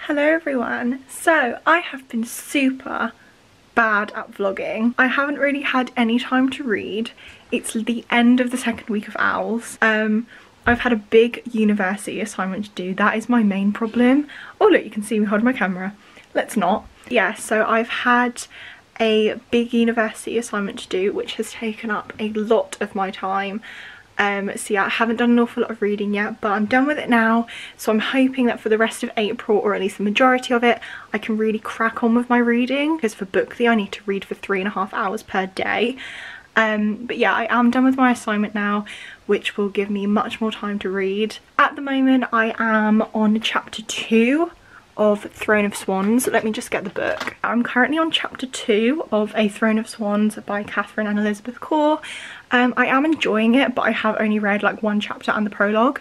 Hello everyone. So I have been super bad at vlogging. I haven't really had any time to read. It's the end of the second week of O.W.L.s. I've had a big university assignment to do. That is my main problem. Oh look, you can see me holding my camera. Let's not. Yeah, so I've had a big university assignment to do which has taken up a lot of my time. So yeah, I haven't done an awful lot of reading yet, but I'm done with it now, so I'm hoping that for the rest of April, or at least the majority of it, I can really crack on with my reading, because for Bookly I need to read for 3.5 hours per day. But yeah, I am done with my assignment now, which will give me much more time to read. At the moment I am on chapter 2 of Throne of Swans. Let me just get the book. I'm currently on chapter 2 of A Throne of Swans by Katharine and Elizabeth Corr. I am enjoying it, but I have only read like one chapter and the prologue.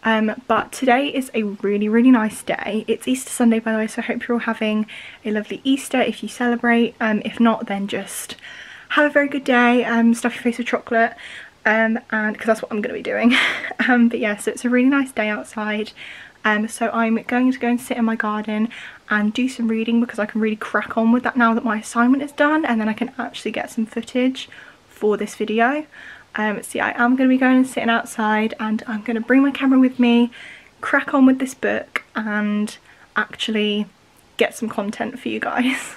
But today is a really nice day. It's Easter Sunday, by the way, so I hope you're all having a lovely Easter if you celebrate. If not, then just have a very good day, stuff your face with chocolate, and because that's what I'm going to be doing. But yeah, so it's a really nice day outside. So I'm going to go and sit in my garden and do some reading, because I can really crack on with that now that my assignment is done, and then I can actually get some footage for this video. So yeah, I am going to be going and sitting outside, and I'm going to bring my camera with me, crack on with this book, and actually get some content for you guys.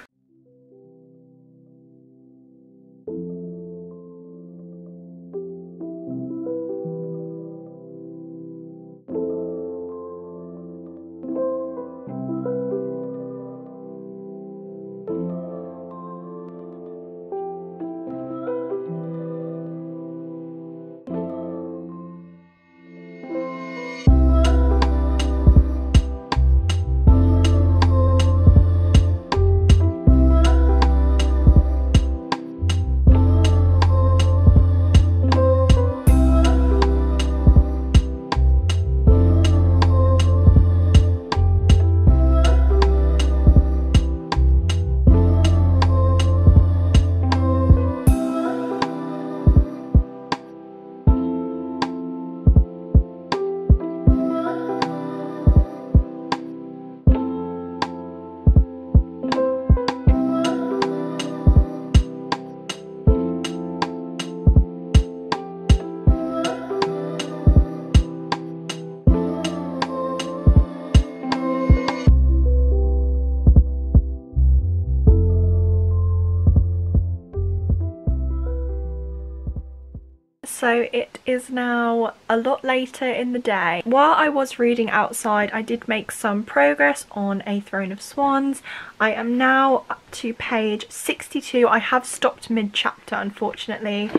So it is now a lot later in the day. While I was reading outside, I did make some progress on A Throne of Swans. I am now up to page 62. I have stopped mid-chapter, unfortunately,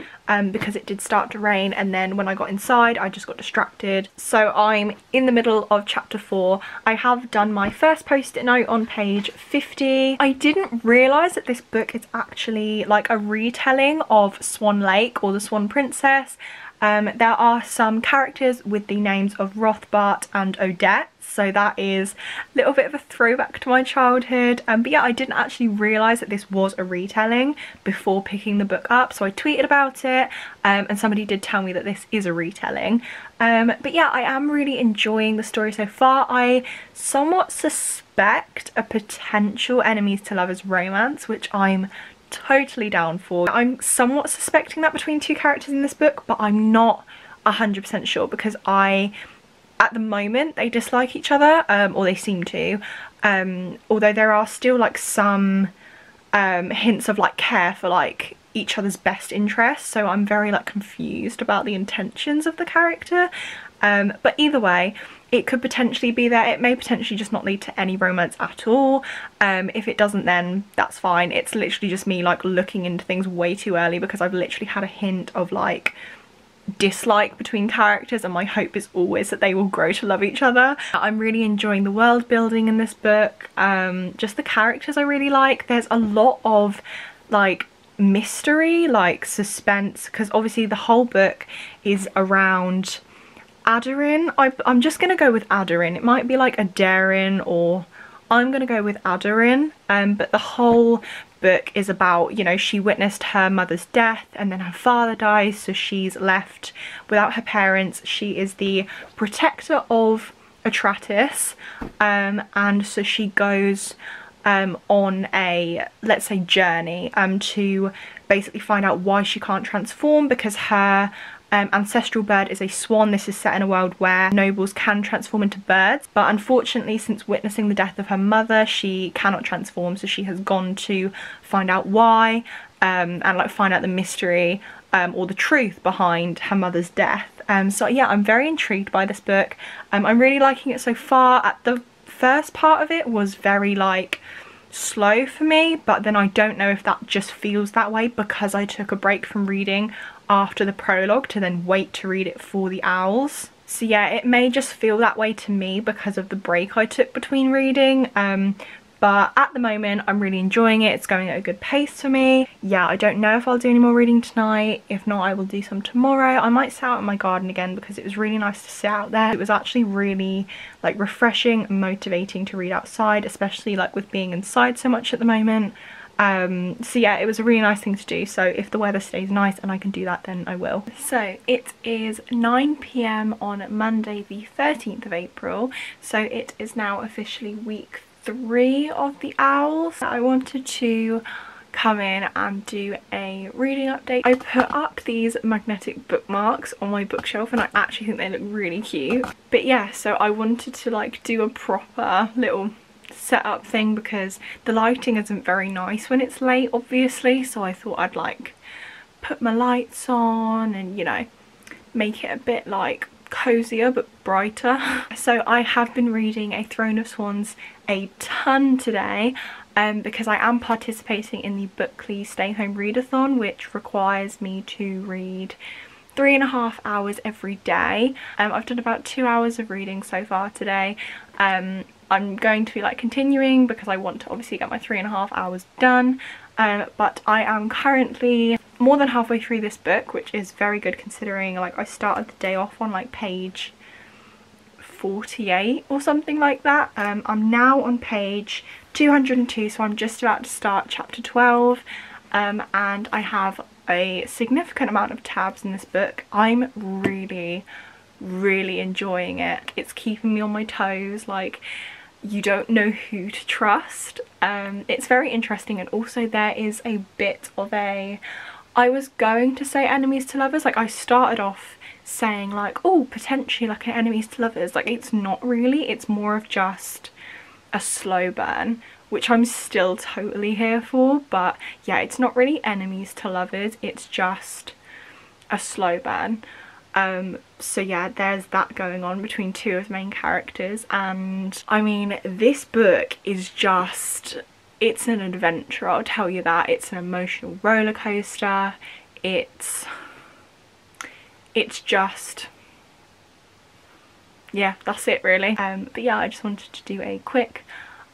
because it did start to rain, and then when I got inside I just got distracted. So I'm in the middle of chapter 4. I have done my first post-it note on page 50. I didn't realise that this book is actually like a retelling of Swan Lake, or the Swan Princess. There are some characters with the names of Rothbart and O.W.L.s, so that is a little bit of a throwback to my childhood. But yeah, I didn't actually realise that this was a retelling before picking the book up, so I tweeted about it, and somebody did tell me that this is a retelling. But yeah, I am really enjoying the story so far. I somewhat suspect a potential enemies to lovers romance, which I'm totally down for. I'm somewhat suspecting that between two characters in this book, but I'm not 100% sure, because at the moment they dislike each other, or they seem to, although there are still like some hints of like care for like each other's best interests, so I'm very like confused about the intentions of the character. But either way, it could potentially be there. It may potentially just not lead to any romance at all. If it doesn't, then that's fine. It's literally just me like looking into things way too early, because I've literally had a hint of like dislike between characters, and my hope is always that they will grow to love each other. I'm really enjoying the world building in this book. Just the characters I really like. There's a lot of like mystery, like suspense, because obviously the whole book is around Adarin. I'm just gonna go with Adarin. It might be like a Darin, or I'm gonna go with Adarin. But the whole book is about, you know, she witnessed her mother's death and then her father dies, so she's left without her parents. She is the protector of Atratus, and so she goes on a, let's say, journey to basically find out why she can't transform, because her ancestral bird is a swan. This is set in a world where nobles can transform into birds, but unfortunately, since witnessing the death of her mother, she cannot transform, so she has gone to find out why, and like find out the mystery or the truth behind her mother's death. So yeah, I'm very intrigued by this book. I'm really liking it so far. At the first part of it was very like slow for me, but then I don't know if that just feels that way because I took a break from reading after the prologue to then wait to read it for the Owls. So yeah, it may just feel that way to me because of the break I took between reading, but at the moment I'm really enjoying it. It's going at a good pace for me. Yeah, I don't know if I'll do any more reading tonight. If not, I will do some tomorrow. I might sit out in my garden again because it was really nice to sit out there. It was actually really like refreshing and motivating to read outside, especially like with being inside so much at the moment. So yeah, it was a really nice thing to do. So if the weather stays nice and I can do that, then I will. So it is 9 p.m. on Monday the 13th of April. So it is now officially week 3 of the Owls. I wanted to come in and do a reading update. I put up these magnetic bookmarks on my bookshelf and I actually think they look really cute. But yeah, so I wanted to like do a proper little setup thing because the lighting isn't very nice when it's late, obviously, so I thought I'd like put my lights on and, you know, make it a bit like cozier but brighter. So I have been reading A Throne of Swans a ton today because I am participating in the Bookly Stay Home Readathon, which requires me to read 3.5 hours every day. I've done about 2 hours of reading so far today. I'm going to be like continuing because I want to obviously get my 3.5 hours done, but I am currently more than halfway through this book, which is very good considering like I started the day off on like page 48 or something like that. I'm now on page 202, so I'm just about to start chapter 12, and I have a significant amount of tabs in this book. I'm really enjoying it. It's keeping me on my toes, like you don't know who to trust. It's very interesting, and also there is a bit of a, I was going to say enemies to lovers, like I started off saying like, oh, potentially like an enemies to lovers, like it's not really, it's more of just a slow burn, which I'm still totally here for. But yeah, it's not really enemies to lovers, it's just a slow burn. So yeah, there's that going on between two of the main characters, and I mean, this book is just, it's an adventure, I'll tell you that. It's an emotional roller coaster. It's just, yeah, that's it really. But yeah, I just wanted to do a quick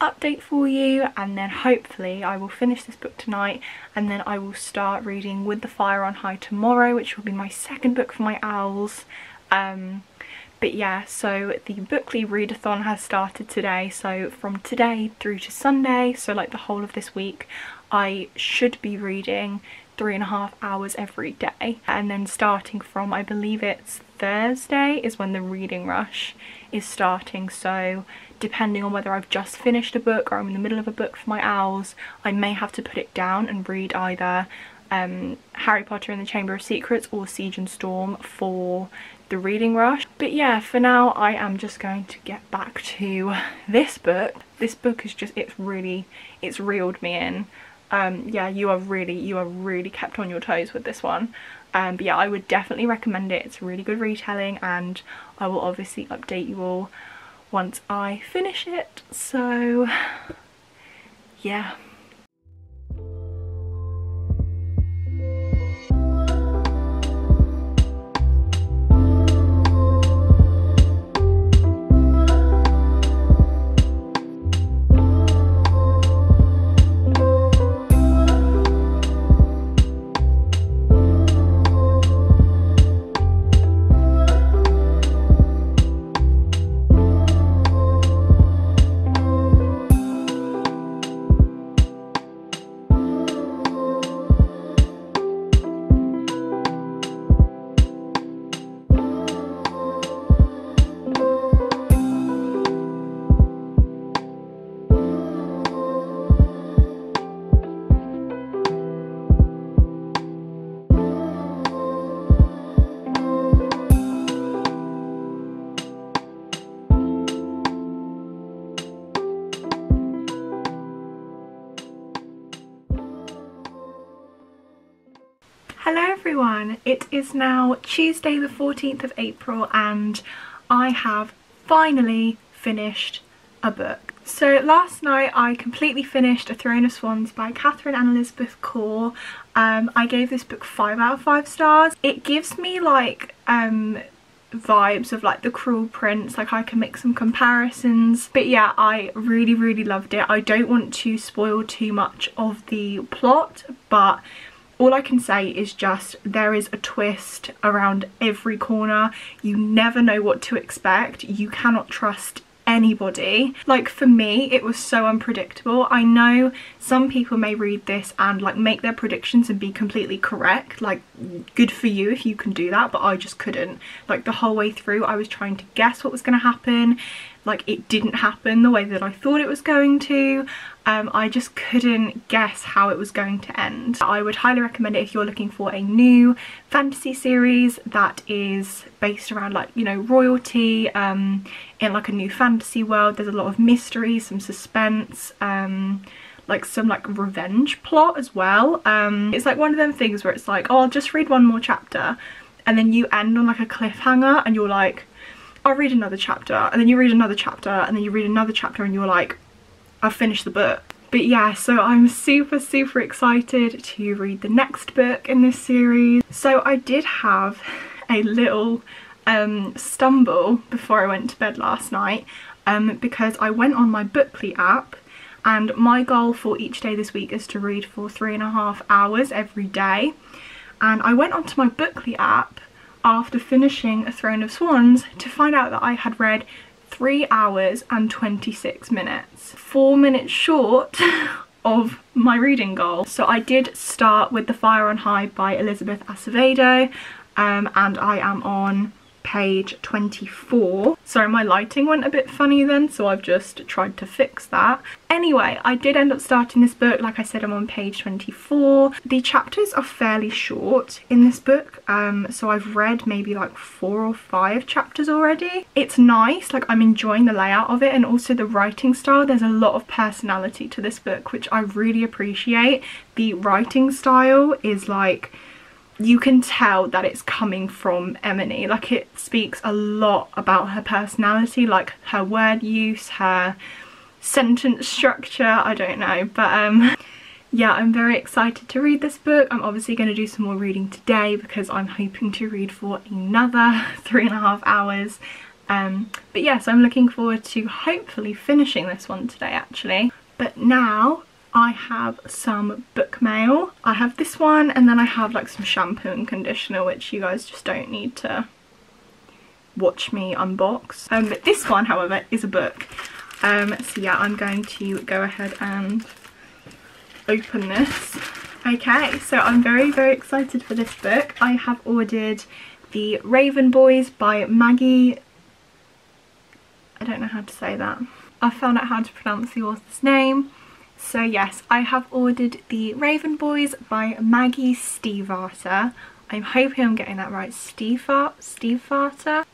update for you, and then hopefully I will finish this book tonight, and then I will start reading With the Fire on High tomorrow, which will be my second book for my Owls. But yeah, so the Bookly Readathon has started today, so from today through to Sunday, so like the whole of this week, I should be reading 3.5 hours every day, and then starting from, I believe it's Thursday, is when the reading rush is starting. So depending on whether I've just finished a book or I'm in the middle of a book for my Owls, I may have to put it down and read either Harry Potter and the Chamber of Secrets or Siege and Storm for the reading rush. But yeah, for now I am just going to get back to this book. This book is just, it's reeled me in. Yeah, you are really kept on your toes with this one. But yeah, I would definitely recommend it. It's a really good retelling, and I will obviously update you all once I finish it. So yeah. Hello everyone, it is now Tuesday the 14th of April and I have finally finished a book. So last night I completely finished A Throne of Swans by Katharine and Elizabeth Corr. I gave this book 5 out of 5 stars. It gives me like vibes of like The Cruel Prince, like I can make some comparisons, but yeah, I really loved it. I don't want to spoil too much of the plot, but all I can say is just there is a twist around every corner. You never know what to expect. You cannot trust anybody. Like for me, it was so unpredictable. I know some people may read this and like make their predictions and be completely correct. Like good for you if you can do that, but I just couldn't. Like the whole way through I was trying to guess what was going to happen. Like it didn't happen the way that I thought it was going to. I just couldn't guess how it was going to end. I would highly recommend it if you're looking for a new fantasy series that is based around like, you know, royalty in like a new fantasy world. There's a lot of mystery, some suspense, like some like revenge plot as well. It's like one of them things where it's like, oh, I'll just read one more chapter, and then you end on like a cliffhanger and you're like, I'll read another chapter, and then you read another chapter, and then you read another chapter and you're like, I've finished the book. But yeah, so I'm super excited to read the next book in this series. So I did have a little stumble before I went to bed last night because I went on my Bookly app, and my goal for each day this week is to read for 3.5 hours every day. And I went onto my Bookly app after finishing A Throne of Swans to find out that I had read 3 hours and 26 minutes. 4 minutes short of my reading goal. So I did start with The Fire on High by Elizabeth Acevedo, and I am on page 24. Sorry, my lighting went a bit funny then, so I've just tried to fix that. Anyway, I did end up starting this book. Like I said, I'm on page 24. The chapters are fairly short in this book, so I've read maybe like 4 or 5 chapters already. It's nice, like I'm enjoying the layout of it, and also the writing style. There's a lot of personality to this book, which I really appreciate. The writing style is like, you can tell that it's coming from Emily. Like it speaks a lot about her personality, like her word use, her sentence structure, I don't know, but yeah, I'm very excited to read this book. I'm obviously going to do some more reading today because I'm hoping to read for another 3.5 hours. But yeah, so I'm looking forward to hopefully finishing this one today actually. But now I have some book mail. I have this one, and then I have like some shampoo and conditioner, which you guys just don't need to watch me unbox. But this one, however, is a book. So yeah, I'm going to go ahead and open this. Okay, so I'm very excited for this book. I have ordered The Raven Boys by Maggie. I don't know how to say that. I found out how to pronounce the author's name. So yes, I have ordered The Raven Boys by Maggie Stiefvater. I'm hoping I'm getting that right. Stiefvater?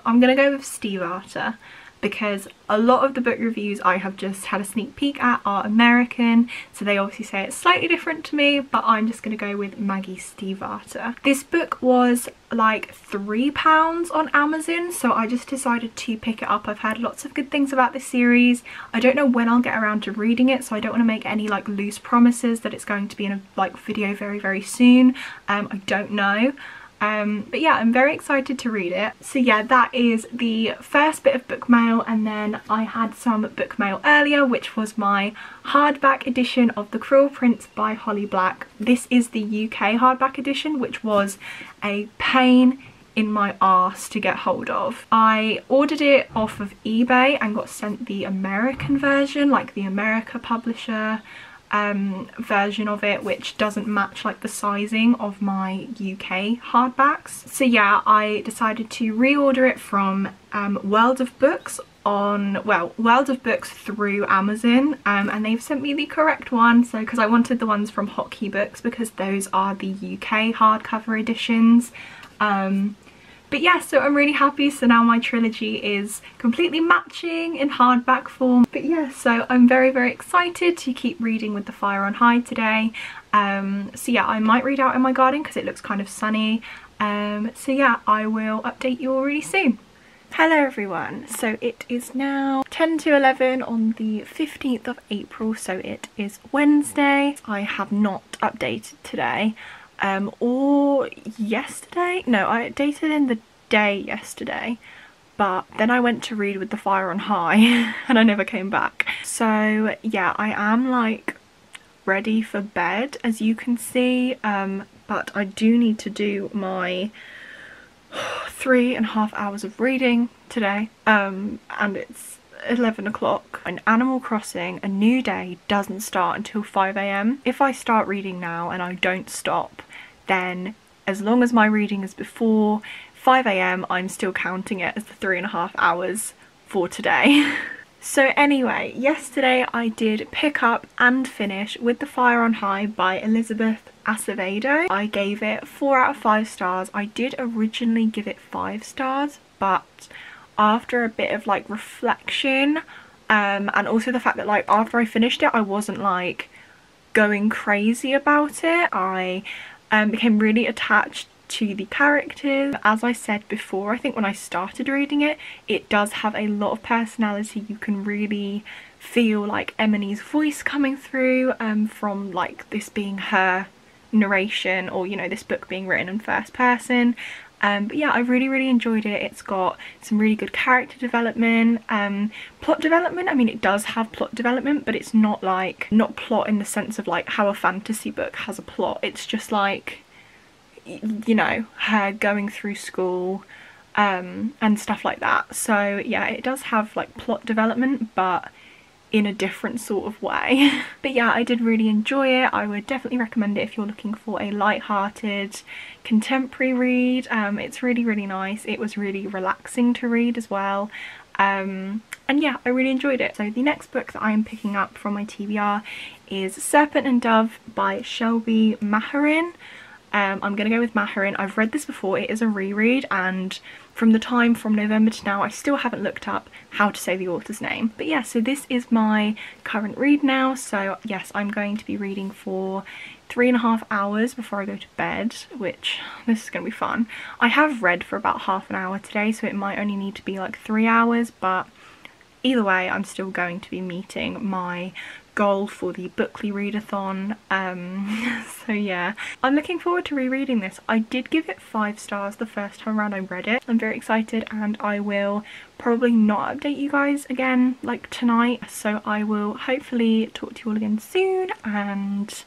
I'm gonna go with Stiefvater, because a lot of the book reviews I have just had a sneak peek at are American, so they obviously say it's slightly different to me, but I'm just going to go with Maggie Stiefvater. This book was like £3 on Amazon, so I just decided to pick it up. I've heard lots of good things about this series. I don't know when I'll get around to reading it, so I don't want to make any like loose promises that it's going to be in a like video very soon. I don't know. But yeah, I'm very excited to read it. So yeah, that is the first bit of book mail, and then I had some book mail earlier, which was my hardback edition of The Cruel Prince by Holly Black. This is the UK hardback edition, which was a pain in my arse to get hold of. I ordered it off of eBay and got sent the American version, like the America publisher version of it, which doesn't match like the sizing of my UK hardbacks. So yeah, I decided to reorder it from World of Books World of Books through Amazon, and they've sent me the correct one. So because I wanted the ones from Hotkey Books because those are the UK hardcover editions. But yeah, so I'm really happy. So now my trilogy is completely matching in hardback form. But yeah, so I'm very, very excited to keep reading with the fire on high today. So yeah, I might read out in my garden because it looks kind of sunny. So yeah, I will update you all really soon. Hello everyone, so it is now 10 to 11 on the 15th of April, so it is Wednesday. I have not updated today, or yesterday. No, I updated in the day yesterday, but then I went to read with the fire on high and I never came back. So yeah, I am like ready for bed, as you can see, but I do need to do my 3.5 hours of reading today, and it's 11 o'clock. In Animal Crossing, a new day doesn't start until 5 AM. If I start reading now and I don't stop, then as long as my reading is before 5 AM, I'm still counting it as the 3.5 hours for today. So anyway, yesterday I did pick up and finish With the Fire on High by Elizabeth Acevedo. I gave it 4 out of 5 stars. I did originally give it 5 stars, but after a bit of like reflection, and also the fact that like after I finished it I wasn't like going crazy about it. I became really attached to the characters. As I said before, I think when I started reading it, it does have a lot of personality. You can really feel like Emily's voice coming through, from like this being her narration, or you know, this book being written in first person. But yeah, I really enjoyed it. It's got some really good character development, plot development. I mean, it does have plot development, but it's not like, not plot in the sense of like how a fantasy book has a plot. It's just like, you know, her going through school, and stuff like that. So yeah, it does have like plot development, but in a different sort of way. But yeah, I did really enjoy it. I would definitely recommend it if you're looking for a light-hearted contemporary read. It's really nice. It was really relaxing to read as well. And yeah, I really enjoyed it. So the next book that I am picking up from my TBR is Serpent and Dove by Shelby Mahurin. I'm gonna go with Mahurin. I've read this before. It is a reread, and from the time from November to now I still haven't looked up how to say the author's name. But yeah, so this is my current read now. So yes, I'm going to be reading for 3.5 hours before I go to bed, which this is gonna be fun. I have read for about half an hour today, so it might only need to be like 3 hours, but either way I'm still going to be meeting my goal for the Bookly Readathon. So yeah, I'm looking forward to rereading this. I did give it 5 stars the first time around I read it. I'm very excited, and I will probably not update you guys again like tonight, so I will hopefully talk to you all again soon, and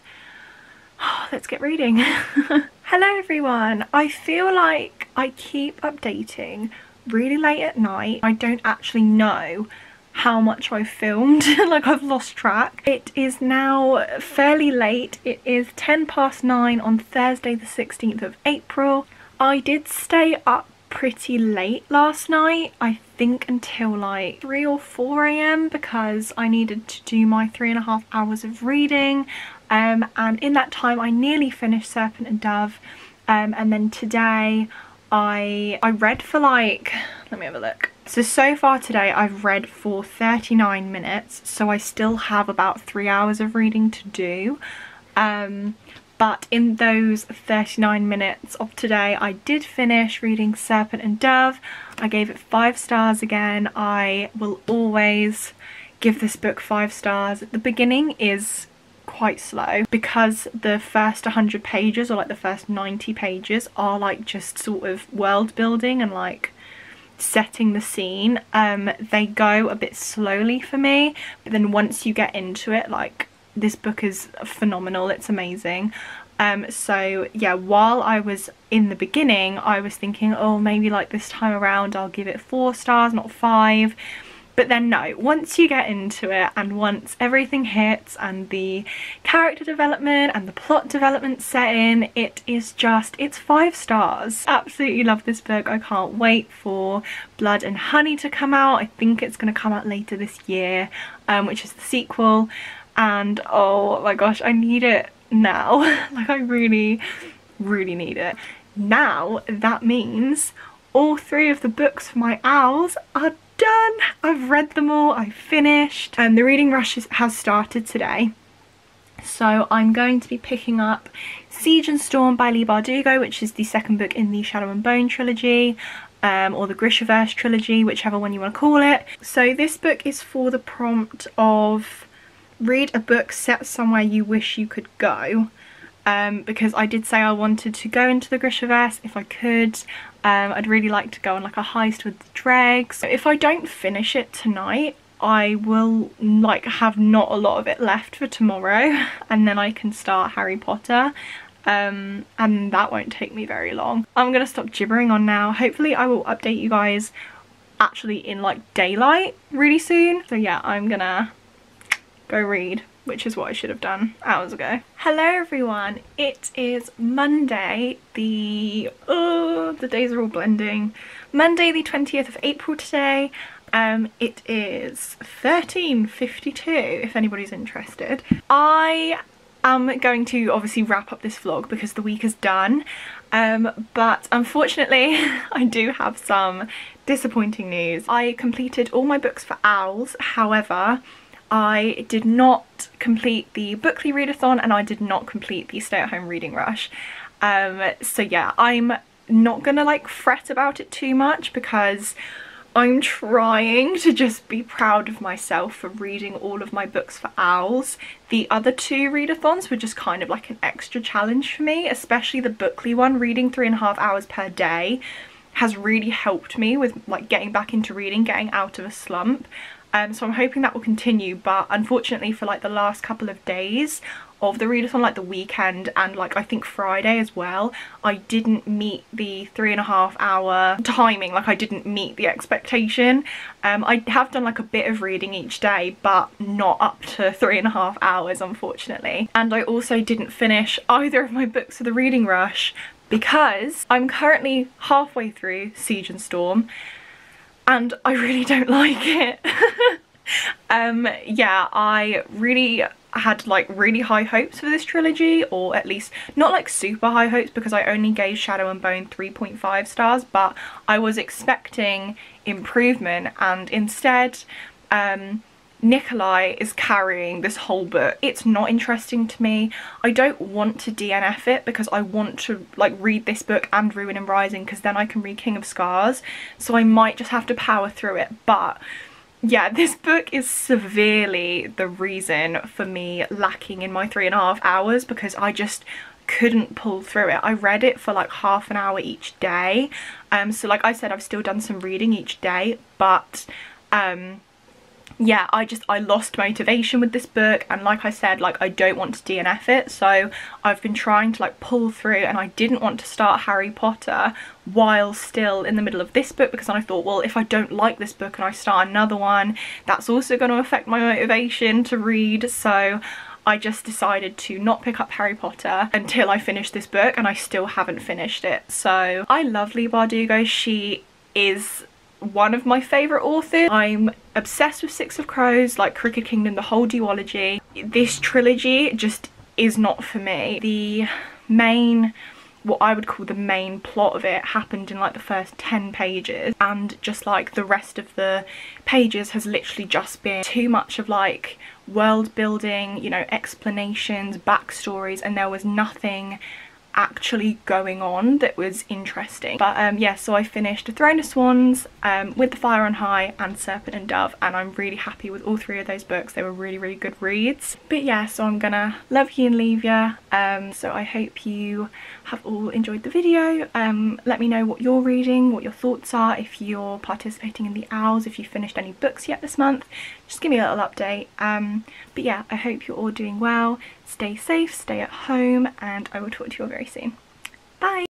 let's get reading. Hello everyone. I feel like I keep updating really late at night. I don't actually know how much I've filmed. Like, I've lost track. It is now fairly late. It is 9:10 on Thursday the 16th of April. I did stay up pretty late last night, I think until like 3 or 4 AM, because I needed to do my 3.5 hours of reading, and in that time I nearly finished Serpent and Dove, and then today I read for like, let me have a look. So far today I've read for 39 minutes, so I still have about 3 hours of reading to do. But in those 39 minutes of today I did finish reading Serpent and Dove. I gave it 5 stars again. I will always give this book 5 stars. The beginning is quite slow because the first 100 pages, or like the first 90 pages, are like just sort of world building and like setting the scene. They go a bit slowly for me, but then once you get into it, like, this book is phenomenal. It's amazing. So yeah, while I was in the beginning I was thinking, oh, maybe like this time around I'll give it 4 stars, not 5. But then no, once you get into it and once everything hits and the character development and the plot development set in, it is just, it's 5 stars. Absolutely love this book. I can't wait for Blood and Honey to come out. I think it's going to come out later this year, which is the sequel. And oh my gosh, I need it now. Like, I really need it. Now that means all 3 of the books for my owls are done. I've read them all, I've finished, and the reading rush has started today. So I'm going to be picking up Siege and Storm by Leigh Bardugo, which is the 2nd book in the Shadow and Bone trilogy, or the Grishaverse trilogy, whichever one you want to call it. So this book is for the prompt of read a book set somewhere you wish you could go, because I did say I wanted to go into the Grishaverse if I could. I'd really like to go on like a heist with the dregs. If I don't finish it tonight, I will like have not a lot of it left for tomorrow, and then I can start Harry Potter, and that won't take me very long. I'm gonna stop gibbering on now. Hopefully I will update you guys actually in like daylight really soon. So yeah, I'm gonna go read, which is what I should have done hours ago. Hello everyone, it is Monday, the days are all blending. Monday the 20th of April today. It is 13:52 if anybody's interested. I am going to obviously wrap up this vlog because the week is done, but unfortunately I do have some disappointing news. I completed all my books for O.W.L.s, however I did not complete the Bookly Readathon and I did not complete the Stay at Home Reading Rush. So yeah, I'm not gonna like fret about it too much because I'm trying to just be proud of myself for reading all of my books for O.W.L.s. The other 2 readathons were just kind of like an extra challenge for me, especially the Bookly one. Reading 3.5 hours per day has really helped me with like getting back into reading, getting out of a slump. So I'm hoping that will continue, but unfortunately for like the last couple of days of the readathon, like the weekend and like I think Friday as well, I didn't meet the 3.5 hour timing. Like I didn't meet the expectation. I have done like a bit of reading each day, but not up to 3.5 hours unfortunately. And I also didn't finish either of my books for the reading rush because I'm currently halfway through Siege and Storm and I really don't like it. Yeah, I really had like really high hopes for this trilogy, or at least not like super high hopes because I only gave Shadow and Bone 3.5 stars, but I was expecting improvement, and instead Nikolai is carrying this whole book. It's not interesting to me. I don't want to DNF it because I want to like read this book and Ruin and Rising because then I can read King of Scars, so I might just have to power through it. But yeah, this book is severely the reason for me lacking in my 3.5 hours because I just couldn't pull through it. I read it for like half an hour each day. So like I said, I've still done some reading each day, but yeah, I lost motivation with this book, and like I said, like I don't want to DNF it, so I've been trying to like pull through, and I didn't want to start Harry Potter while still in the middle of this book because I thought, well, if I don't like this book and I start another one, that's also going to affect my motivation to read. So I just decided to not pick up Harry Potter until I finish this book, and I still haven't finished it. So I love Leigh Bardugo. She is one of my favourite authors. I'm obsessed with Six of Crows, like Crooked Kingdom, the whole duology. This trilogy just is not for me. The main, what I would call the main plot of it happened in like the first 10 pages, and just like the rest of the pages has literally just been too much of like world building, you know, explanations, backstories, and there was nothing actually going on that was interesting. But yeah, so I finished A Throne of Swans, With the Fire on High, and Serpent and Dove, and I'm really happy with all 3 of those books. They were really, really good reads. But yeah, so I'm gonna love you and leave you. So I hope you have all enjoyed the video. Let me know what you're reading, what your thoughts are, if you're participating in the O.W.L.s, if you finished any books yet this month. Just give me a little update. But yeah, I hope you're all doing well. Stay safe, stay at home, and I will talk to you all very soon. Bye!